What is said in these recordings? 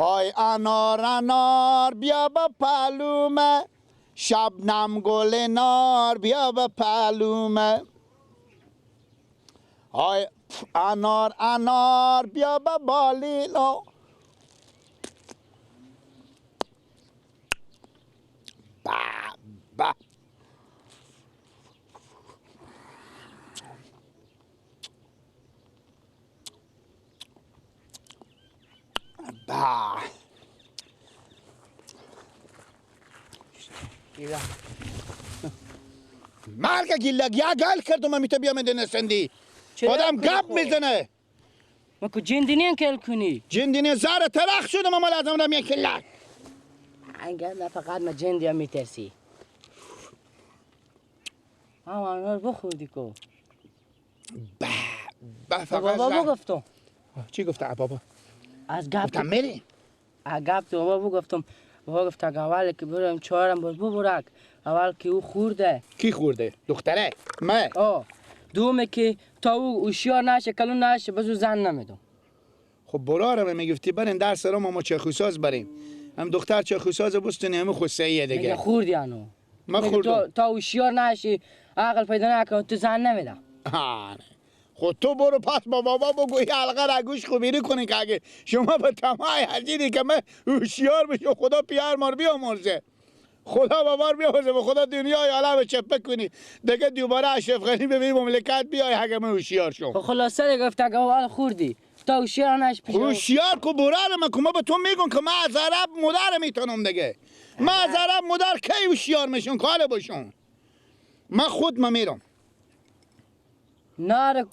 های انار انار بیا به پلومه، شبنم گل نار بیا به پلومه. های انار انار بیا به بالیلو. با با با مرگ گیلگ یا گل کردم امیتا بیا من دنستندی آدم گپ میزنه. ما که جندینی کل کنی جندینی زار ترخ شدم اما لازم دارم یک کلک. انگار نه فقط ما جندی هم میترسی. اما انار بخوردی که بابا گفتم. چی گفته بابا؟ از گپ گفتم میری؟ از گپ تو بابا گفتم. بابا گفت اگه اول که برم چهارم باز ببرک اول که او خورده. کی خورده؟ دختره؟ من؟ دومه که تا او هوشیار نشه کلون نشه بازو زن نمیدم. خب برارم میگفتی بریم در سرام ما چرخوساز بریم. هم دختر چرخوساز بستنی همه خصیه دیگه. میگه خوردی انو. من خوردم. تا هوشیار نشی عقل پیدا نکنی تو زن نمیدم. خود تو برو پس با بابا بگو یه حلقه رگوش خوبیری کنی که اگه شما به تمای حجیدی که من هوشیار بشم خدا پیار مار بیامرزه. خدا بابار بیامرزه به خدا دنیای عالم چپه کنی دیگه دوباره اشرف غنی ببینی مملکت بیای اگه من هوشیار شم. خلاصه دیگه گفت اگه اول خوردی تا هوشیار نش پیش هوشیار کو برار من که به تو میگم که من از عرب مدار میتونم دیگه. من از عرب مدار کی هوشیار میشم کاله باشم. من خود میرم. نه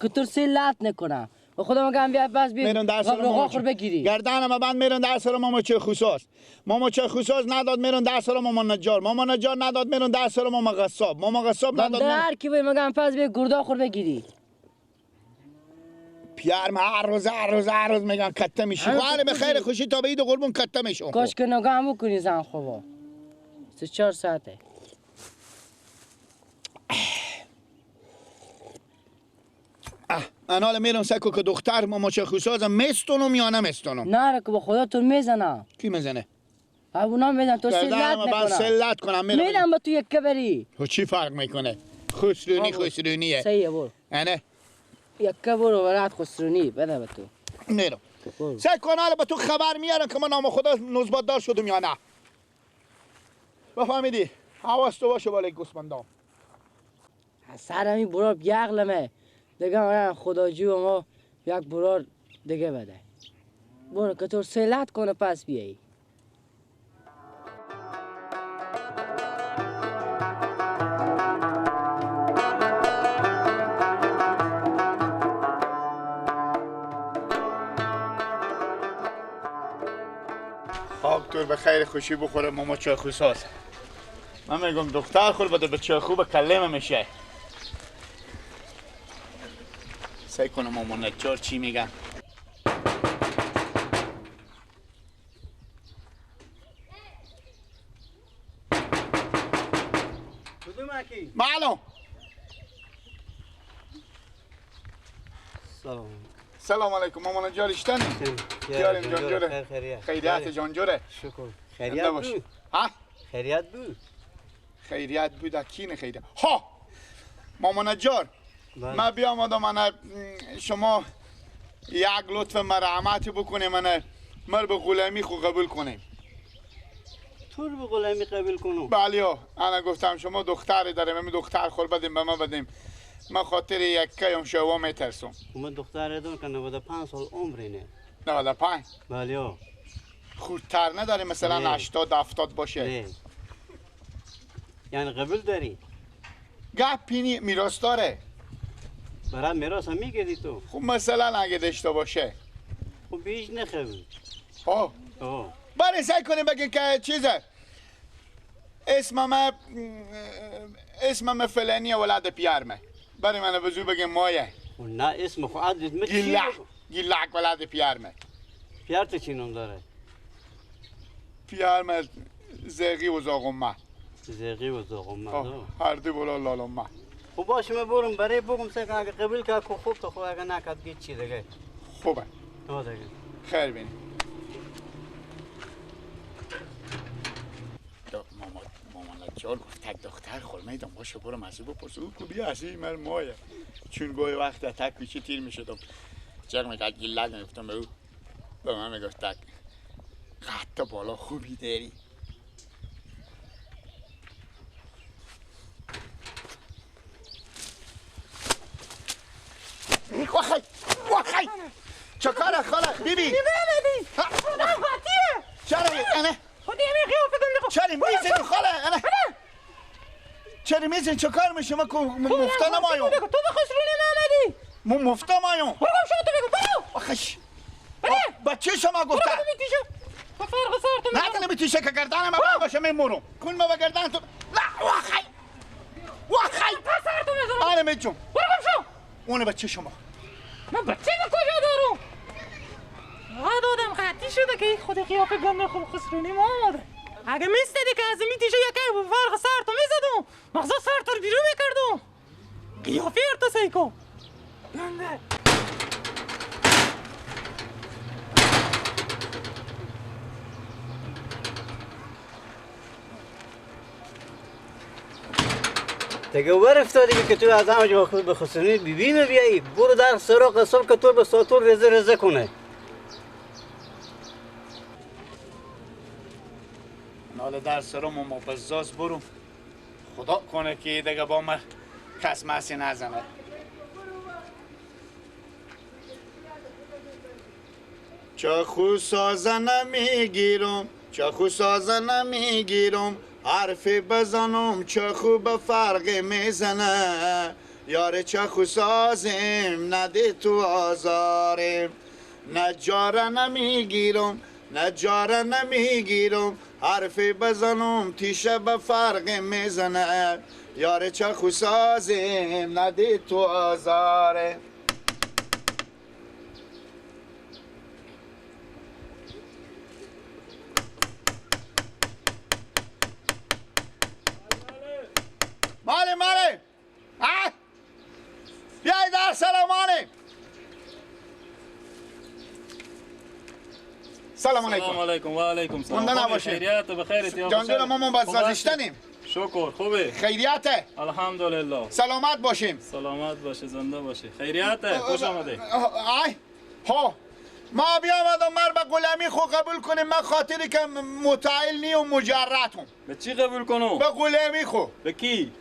که تو سلات نکنه و خدا مگم بیا بس بیا میرن در سر ماما بگیری گردن ما بند میرن در سر ماما چه خصوص. ماما چه خصوص نداد میرن در سر ماما نجار. ماما نجار نداد میرن در سر ماما غصاب. ماما غصاب نداد میرن هر کی مگم پس بیا گردا خور بگیری. پیار ما هر روز میگن کته میشی. واره به خیر خوشی تا به عید قربون کته میشم. کاش که نگاه بکنی زن خوبا 3-4 ساعته. انا میرم سکو که دختر ماما چه خصوصم میستونم یا نمیستونم. نه که با خدا تو میزنم. کی میزنه؟ اونا میزنن تو سلات نکنم. سلات کنم میرم با تو یک بری. چی فرق میکنه؟ خسرونیه. صحیحه برو. نه یک برو برات خسرونی بده به تو. میرم. سعی کن حالا به تو خبر میارم که من نام خدا نزبت دار شدم یا نه. بفهمیدی؟ حواس تو باشه بالای گوسفندام. سرمی برار بیاغلمه. دیگه خدا جو ما یک برار دیگه بده. برو که تو سلات کنه پس بیایی. دکتر به خیر خوشی بخوره ماما چاخو ساز. من میگم دختر خور بده به چاخو به کلمه میشه. سعی کنم ماما نجار چی میگن. معلوم. سلام علیکم ماما نجار اشتنی. خیالیم جانجوره. خیریت جانجوره. شکر. خیریت بود. ها؟ خیریت بود. خیریت بود اکین خیریت. ها. ماما نجار. من بیام آدم شما یک لطف مرحمتی بکنیم مر به غلامی خو قبول کنیم. تو رو به غلامی قبول کنم؟ بله انا گفتم شما دختری داریم من دختر خور بدیم به ما بدیم. من خاطر یک کیم شوا میترسم. من دختر دارم که 95 سال عمرینه. 95 بله. خودتر نداری مثلا 80-70 باشه؟ نه. یعنی قبول داری؟ گپینی میراث داره. برای میراث هم میگیری تو؟ خب مثلا اگه داشته باشه. خب بیش نخوی. برای سعی کنیم بگیم که چیزه اسمم فلانی ولد پیرمه. برای من بزرگ بگیم مایه. نه اسم خود گیلک ولد پیرمه. پیار تو چی نام داره؟ پیرمه زیغی و زاغمه. زیغی و زاغمه. هر دی بولا لالمه. خب باشه من برم برای بگم سه اگه قبول کرد که خوب تا خود اگه نکرد گیت چی دیگه. خوبه. دیگه. خیر بینی. جال گفت تک دختر خورمه دم باشه برو مسیح بپرس او خوبی هستی من مایه چون گوی وقت تک پیچی تیر میشدم جغ میگه گیلک میگفتم به او به من میگفت تک قطع بالا خوبی داری وخی وخی چکاره خاله بیبی چرا اینه چرا میزنی خاله اینه چرا میزنی چه کار میشه من مفتا نمایم تو به خسرونی نامدی من مفتا مایم برو شما تو بگو برو آخش بچه شما گفته با فرق سر تو نه کنه بتیشه که گردن ما باشه میمورم کن ما به گردن تو لا وخی وخی سر تو میزنم آره میجم برو شو اون بچه شما من بچه به کجا دارم دادم قطعی شده که خود قیافه گنده خوب خسرونی ما آمده اگه میستدی که از این تیشه یکی به فرق سر تو میزدم مغزا سر تو بیرون میکردم قیافه ارتا سیکو گنده دیگه ور افتادی که تو از همه جا به خسرونی بیبی بیایی برو در سراغ قسم که تو به ساتور رزه رزه کنه ناله در سرم ما بزاز برو خدا کنه که دیگه با من کس مسی نزنه چه خو سازه نمیگیرم چه خو سازه نمیگیرم حرفی بزنم چه خو به فرق میزنه یار چه خو سازیم نده تو آزاریم نجاره نمیگیرم نجاره نمیگیرم حرفی بزنم تیشه به فرق میزنه یار چه خو سازیم نده تو آزاریم ماله بیایی در سلامانه سلام علیکم سلام علیکم و علیکم سلام مونده نباشه. خیریت و بخیرت یا جان دلم ما بزازشتنیم شکر خوبه خیریته الحمدلله سلامت باشیم سلامت باشه زنده باشه خیریت خوش آمده آی ها ما بیامدم مر به غلامی خو قبول کنیم من خاطری که متعیل نی و مجردم به چی قبول کنم؟ به غلامی خو به کی؟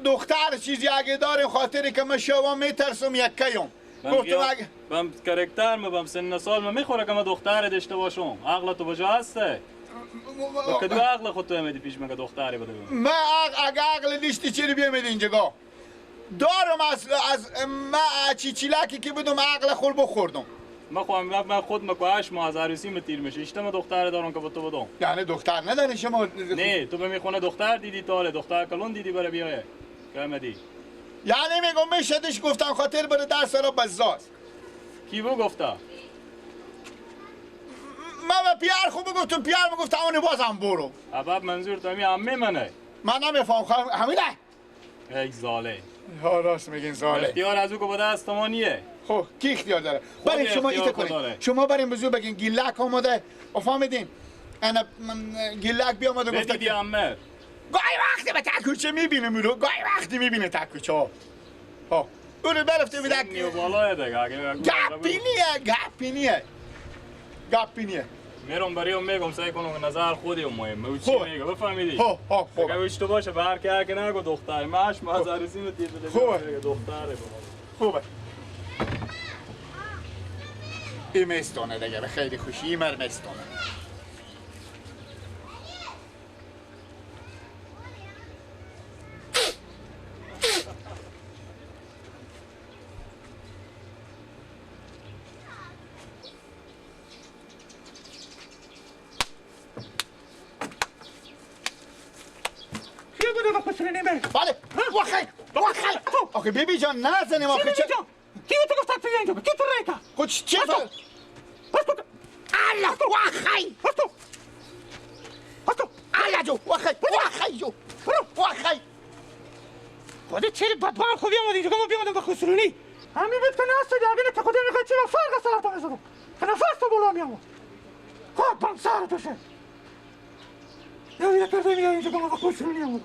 دختر چیزی اگه داریم خاطری که من شما میترسم یکیم گفتم اگه بم کرکتر بم سن سال میخوره که من دختر داشته باشم عقل تو بجا هسته و کدو عقل خود تو امیدی پیش مگه دختری بده بگم من اگه عقل دیشتی چی رو بیامید اینجا دارم از من چیچیلکی که بدم عقل خور بخوردم من خود مکو 8 ماه از عروسی متیر میشه اشتم دختر دارم که با تو بدم یعنی دختر نداری شما نه تو به میخونه دختر دیدی تاله دختر کلون دیدی برای بیایه که امدی یعنی میگم میشدش گفتم خاطر بره درس را بزاز کی بو گفته من به پیار خوب گفتم پیار میگفت اون بازم برو اباب منظور تو می عمه منه من نمیفهم همینه ای زاله ها راست میگین زاله اختیار از او که با دست ما نیه خب کی اختیار داره بریم شما ایت کنید شما بریم بزرگ بگین گیلک آمده فهمیدین انا گیلک بیامده گفته دیدی عمه گاهی وقتی به تکوچه میبینه میرو گاهی وقتی میبینه تکوچه ها اونو برفته میدک سنی و بالای دیگه گپی نیه میرم برای میگم سعی کنم نظر خودی مهمه او چی خوب. میگه بفهمیدی خوب اگه اشتباه باشه به هر کی که نگو دختر ماش ما از عروسی متیر بده خوبه. دختره خوبه این مستانه دیگه به خیلی خوشی این مر مستانه بله وخی آخه بیبی جان نزنیم آخه چه کی تو گفت تو اینجا کی تو ریکا خود چه فر الله وخی الله جو وخی جو وخی خودت چرا بدبان خوبی آمدی اینجا ما بیامدم به خسرونی همین بود که نست دیگه نه خودت میخواد چی با فرق سلام میزدم که نفس تو بالا میامد خود بم سر توشه نمیده کرده میگه اینجا با ما خسرونی هم بود.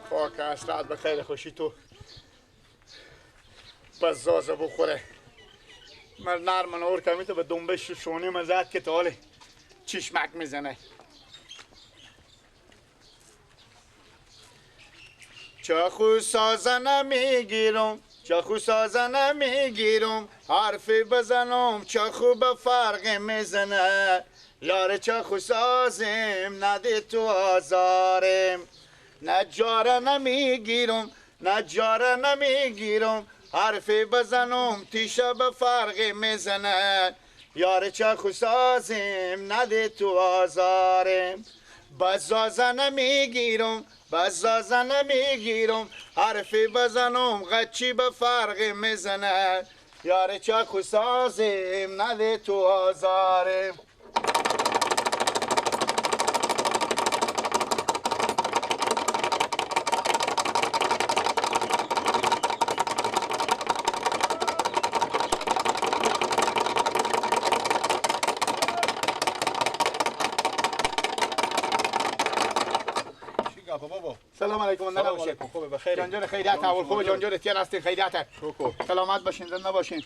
خاک اسرت به خیر خوشی تو بس زازه بخوره من نرم نور کمی تو به دنبه شونی مزد که تا حال چشمک میزنه چاخو سازنه میگیرم چاخو سازنه میگیرم حرفی بزنم چاخو به فرق میزنه یار چاخو سازم نده تو آزارم نجاره نمیگیرم نجاره نمیگیرم حرفی بزنم تیشه به فرق میزنه یار چاخو سازم نده تو آزارم بزازه نمیگیرم بزازه نمیگیرم حرفی بزنم غچی به فرق میزنه یار چاخو سازم نده تو آزارم سلام علیکم ننه باشین خوبه بخیر جانجور خیریت اول خوبه جانجور تیر هستین خیریت سلامت باشین زنده باشین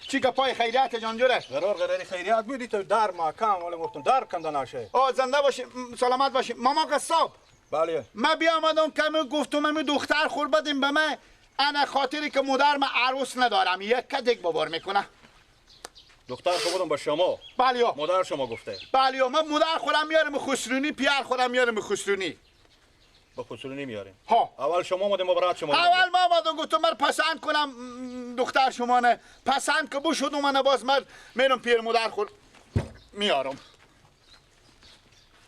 چی گپای خیریت جانجوره قرار خیریت بودی تو در محکم ولی گفتم در کنده نشه زنده باشین سلامت باشین ماما قصاب بله من بیا آمدم که گفتم می دختر خور بدیم به من انا خاطری که مادر من عروس ندارم یک کدک بابار میکنه دختر خودم با شما بله مادر شما گفته بله من مادر خودم میارم خسرونی پیار خودم میارم خسرونی با خسرونی میاریم ها اول شما اومدیم ما برات شما اول ما آمدم گفتم من پسند کنم دختر شما نه پسند که بشد من باز من میرم پیر مادر خود میارم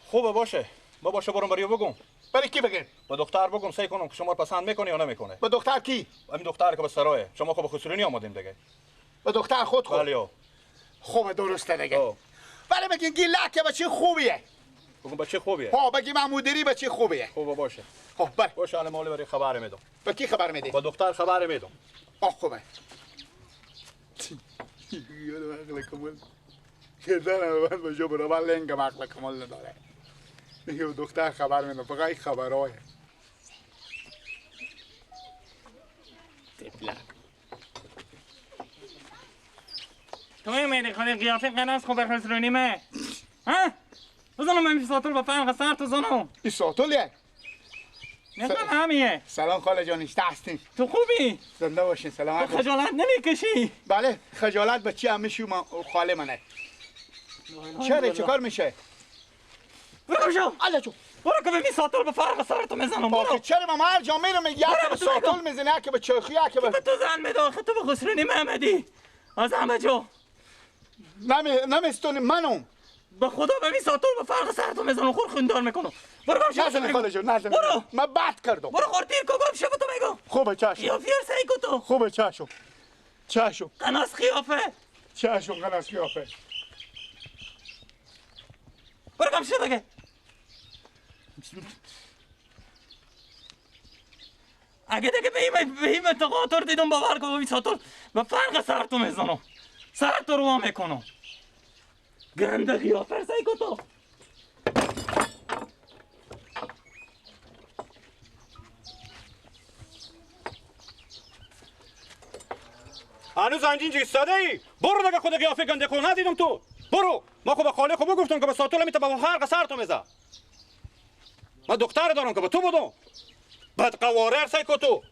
خوبه باشه ما باشه برام بریو بگم برای کی بگین با دختر بگم سعی کنم که شما رو پسند میکنه یا نمیکنه با دختر کی همین دختر که به سرایه شما خب به خسرونی آمدیم دیگه با دختر خود خود بله خوبه درسته دیگه ولی بگین گیله که بچه خوبیه بگم بچه خوبیه ها بگی مدیری بچه خوبیه خوبه باشه خب بر باشه الان مولی برای خبر میدم با کی خبر میدی با دختر خبر میدم خوبه یادم عقل کمال کردن من با جو برابر لنگم عقل کمال نداره میگه دختر خبر میدم فقط این خبرهای تفلک تو میدی خودی قیافه قناس خوب خسرونی مه ها؟ بزنم من میساتول با فرق سر تو زنم این ساتولیه نکنم همیه سلام خاله جان اشته هستین تو خوبی؟ زنده باشین سلامت تو خجالت نمیکشی؟ بله خجالت بچه همه شو خاله منه چرا چه کار میشه؟ برو شو الله جو برو که به میساتول با فرق سر تو میزنم برو چرا ما هر جا میرم یک به ساتول میزنه یک به چرخی یک به تو زن میده آخه تو به خسرونی محمدی از همه جو نمیستونی منم به خدا به میساتول با فرق سر تو میزنم خور خوندار میکنم برو برو نزنی خاله جان نزنی برو من بد کردم برو خورتیر که گم شو تو میگم خوبه چشم یا فیر سعی کو تو خوبه چشم چشم قناس خیافه چشم قناس قیافه برو کم شو دیگه اگه دیگه به این تقاطر دیدم باور کن میساتول به فرق سر تو میزنم سر تو رو میکنم گنده خیافه سعی کو تو هنوز انجین ایستاده ای برو دیگه خود قیافه گنده کن ندیدم تو برو ما خب به خاله خوب گفتم که به ساتول میته با فرق سر تو میزه ما دختر دارم که به تو بودم بعد قواره سعی کو تو